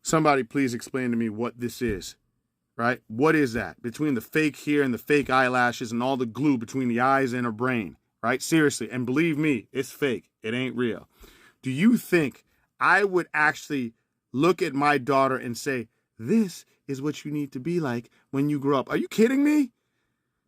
Somebody please explain to me what this is, right? What is that? Between the fake hair and the fake eyelashes and all the glue between the eyes and her brain, right? Seriously. And believe me, it's fake. It ain't real. Do you think I would actually look at my daughter and say, this is what you need to be like when you grow up? Are you kidding me?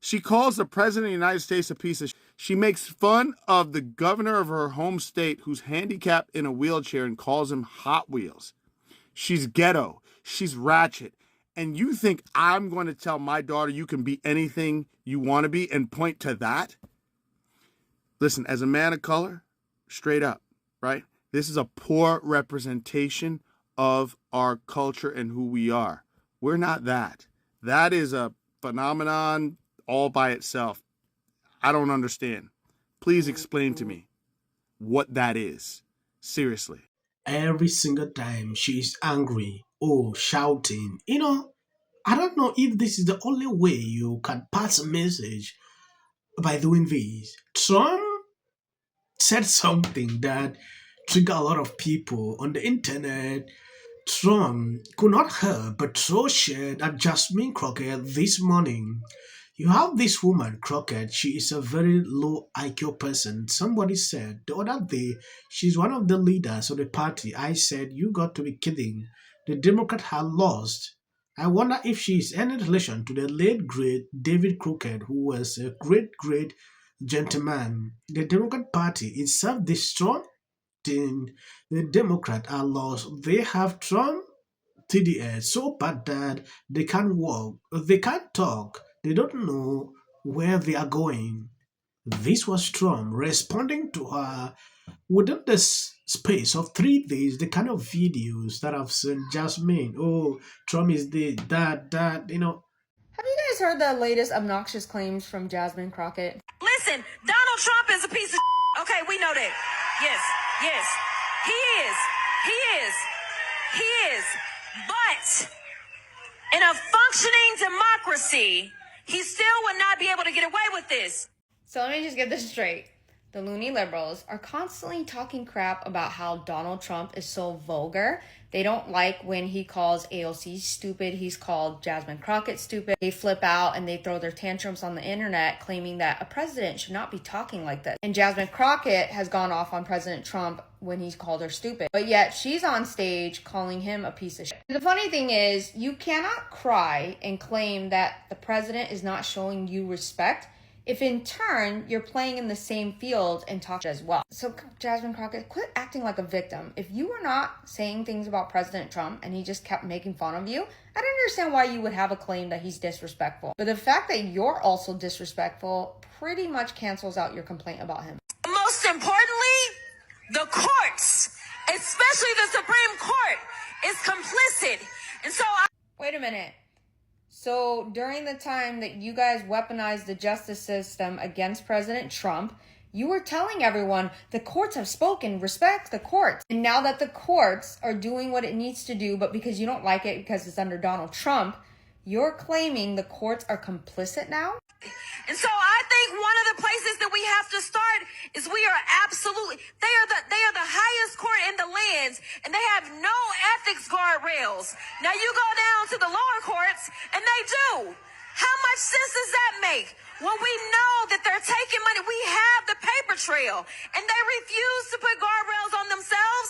She calls the president of the United States a piece of shit. She makes fun of the governor of her home state who's handicapped in a wheelchair and calls him Hot Wheels. She's ghetto. She's ratchet. And you think I'm going to tell my daughter you can be anything you want to be and point to that? Listen, as a man of color, straight up, right? This is a poor representation of our culture and who we are. We're not that. That is a phenomenon all by itself. I don't understand. Please explain to me what that is. Seriously. Every single time she is angry or shouting, I don't know if this is the only way you can pass a message by doing this. Trump said something that triggered a lot of people on the internet. Trump could not help but throw shade at Jasmine Crockett this morning. You have this woman, Crockett. She is a very low IQ person. Somebody said the other day she's one of the leaders of the party. I said, you got to be kidding. The Democrat had lost. I wonder if she is any relation to the late great David Crockett, who was a great gentleman. The Democrat Party is self-destructing. The Democrat are lost. They have Trump TDS so bad that they can't walk, they can't talk, they don't know where they are going. This was Trump responding to her within the space of 3 days. The kind of videos that I've seen, Jasmine, oh, Trump is that. Have you guys heard the latest obnoxious claims from Jasmine Crockett? Listen, Donald Trump is a piece of okay, we know that. Yes. He is. He is. But in a functioning democracy, he still would not be able to get away with this. So let me just get this straight. The loony liberals are constantly talking crap about how Donald Trump is so vulgar. They don't like when he calls AOC stupid. He's called Jasmine Crockett stupid. They flip out and they throw their tantrums on the internet claiming that a president should not be talking like this. And Jasmine Crockett has gone off on President Trump when he's called her stupid. But yet she's on stage calling him a piece of shit. The funny thing is, you cannot cry and claim that the president is not showing you respect if in turn you're playing in the same field and talk as well. So Jasmine Crockett, quit acting like a victim. If you were not saying things about President Trump and he just kept making fun of you, I don't understand why you would have a claim that he's disrespectful. But the fact that you're also disrespectful pretty much cancels out your complaint about him. Most importantly, the courts, especially the Supreme Court, is complicit. And so Wait a minute. So during the time that you guys weaponized the justice system against President Trump, you were telling everyone the courts have spoken, respect the courts. And now that the courts are doing what it needs to do, but because you don't like it because it's under Donald Trump, you're claiming the courts are complicit now? And so I think one of the places that we have to start is we are absolutely, they are the highest court in the lands, and they have no ethics guardrails. Now you go down to the lower courts and they do. How much sense does that make? When we know that they're taking money, we have the paper trail, and they refuse to put guardrails on themselves.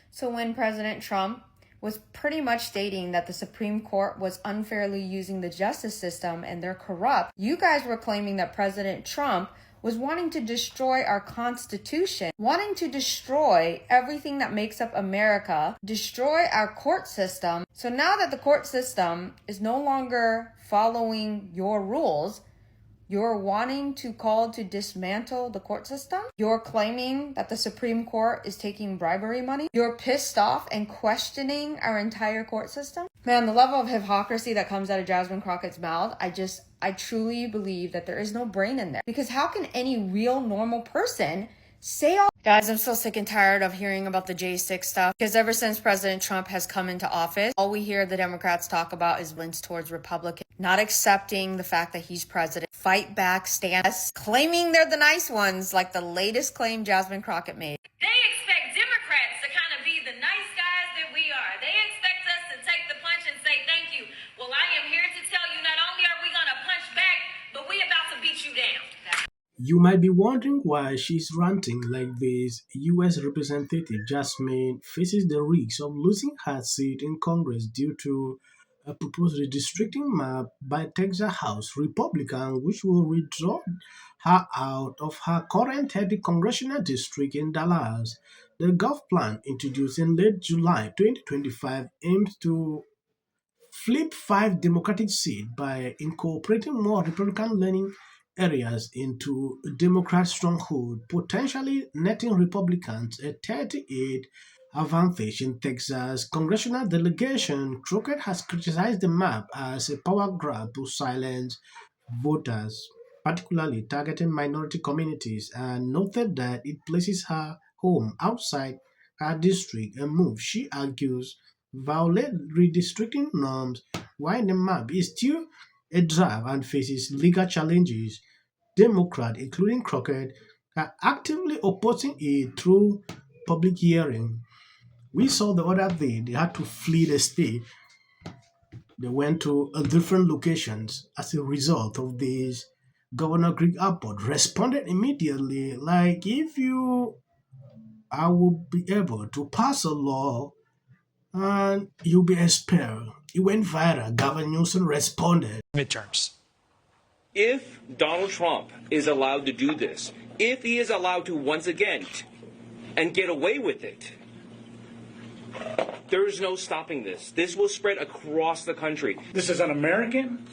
So when President Trump was pretty much stating that the Supreme Court was unfairly using the justice system and they're corrupt, you guys were claiming that President Trump was wanting to destroy our Constitution, wanting to destroy everything that makes up America, destroy our court system. So now that the court system is no longer following your rules, you're wanting to call to dismantle the court system? You're claiming that the Supreme Court is taking bribery money? You're pissed off and questioning our entire court system? Man, the level of hypocrisy that comes out of Jasmine Crockett's mouth, I truly believe that there is no brain in there. Because how can any real normal person say all... Guys, I'm so sick and tired of hearing about the J6 stuff. Because ever since President Trump has come into office, all we hear the Democrats talk about is wins towards Republicans. Not accepting the fact that he's president. Fight back, stand, claiming they're the nice ones, like the latest claim Jasmine Crockett made. They expect Democrats to kind of be the nice guys that we are. They expect us to You might be wondering why she's ranting like this. U.S. Representative Jasmine faces the risk of losing her seat in Congress due to a proposed redistricting map by Texas House Republican, which will withdraw her out of her current 30 congressional district in Dallas. The Gulf plan, introduced in late July 2025, aims to flip 5 Democratic seats by incorporating more Republican-leaning areas into Democrat stronghold, potentially netting Republicans a 38 advantage in Texas. Congressional delegation Crockett has criticized the map as a power grab to silence voters, particularly targeting minority communities, and noted that it places her home outside her district, a move she argues violate redistricting norms, while the map is still a draft and faces legal challenges. Democrats, including Crockett, are actively opposing it through public hearing. We saw the other day they had to flee the state. They went to different locations as a result of this. Governor Greg Abbott responded immediately, like, if you, I will be able to pass a law and you'll be expelled. It went viral. Gavin Newsom responded. Midterms. If Donald Trump is allowed to do this, if he is allowed to once again and get away with it, there is no stopping this. This will spread across the country. This is un-American,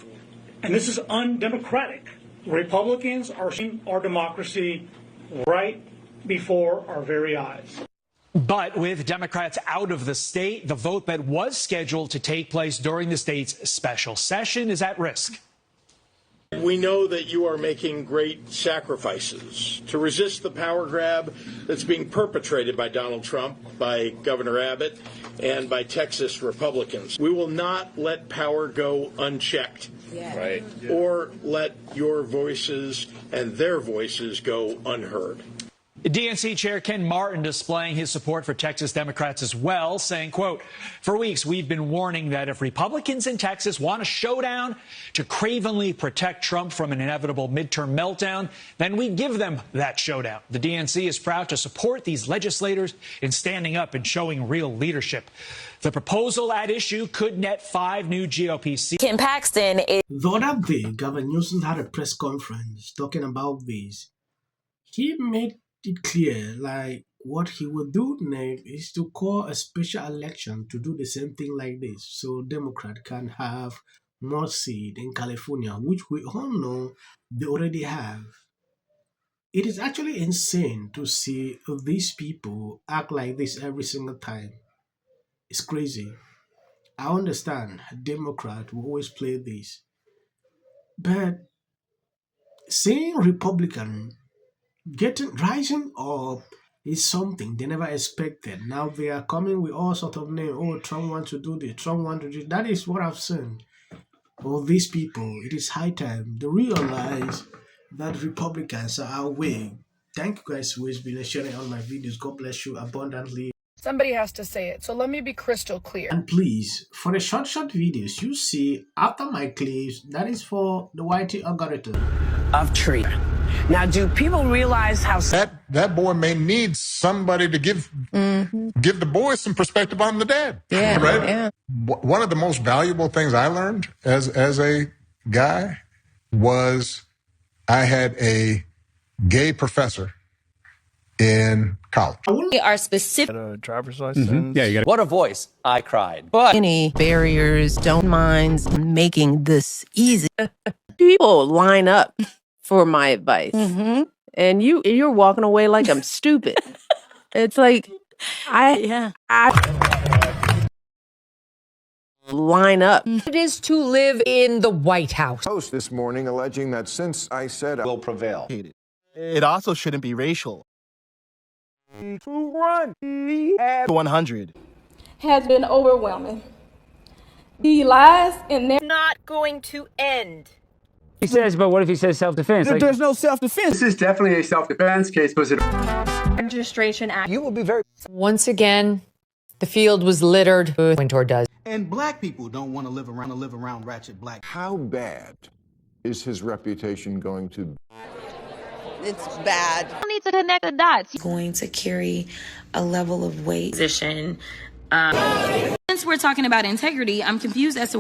and this is undemocratic. Republicans are seeing our democracy right before our very eyes. But with Democrats out of the state, the vote that was scheduled to take place during the state's special session is at risk. We know that you are making great sacrifices to resist the power grab that's being perpetrated by Donald Trump, by Governor Abbott, and by Texas Republicans. We will not let power go unchecked, right, or let your voices and their voices go unheard. DNC Chair Ken Martin displaying his support for Texas Democrats as well, saying, quote, for weeks we've been warning that if Republicans in Texas want a showdown to cravenly protect Trump from an inevitable midterm meltdown, then we give them that showdown. The DNC is proud to support these legislators in standing up and showing real leadership. The proposal at issue could net 5 new GOP seats. Ken Paxton is... The other day, Gavin Newsom had a press conference talking about this. He made it clear, like, what he would do next is to call a special election to do the same thing like this, so Democrat can have more seat in California, which we all know they already have. It is actually insane to see these people act like this every single time. It's crazy. I understand Democrat will always play this, but seeing Republican rising up is something they never expected. Now they are coming with all sort of names. Oh, Trump wants to do this, Trump wants to do that. Is what I've seen. All these people, it is high time they realize that Republicans are our way. Thank you guys who has been sharing all my videos. God bless you abundantly. Somebody has to say it, so let me be crystal clear. And please, for the short videos you see after my clips, that is for the YT algorithm of tree. Now, do people realize how that boy may need somebody to give the boy some perspective on the dad? Yeah, right. Yeah. One of the most valuable things I learned as a guy was I had a gay professor in college. We are specific. A driver's license. Yeah, you got. What a voice! I cried. But any barriers, don't mind making this easy. People line up for my advice, and you're walking away like I'm stupid. It's like I line up. It is to live in the White House. Post this morning alleging that since I said I will prevail. It also shouldn't be racial. 100 has been overwhelming. The lies and they're not going to end. He says, but what if he says self-defense? There's no self-defense. This is definitely a self-defense case, but Registration Act. You will be very... Once again, the field was littered with Wintour does. And black people don't want to live around ratchet black. How bad is his reputation going to be? It's bad. You need to connect the dots. Going to carry a level of weight. Since we're talking about integrity, I'm confused as to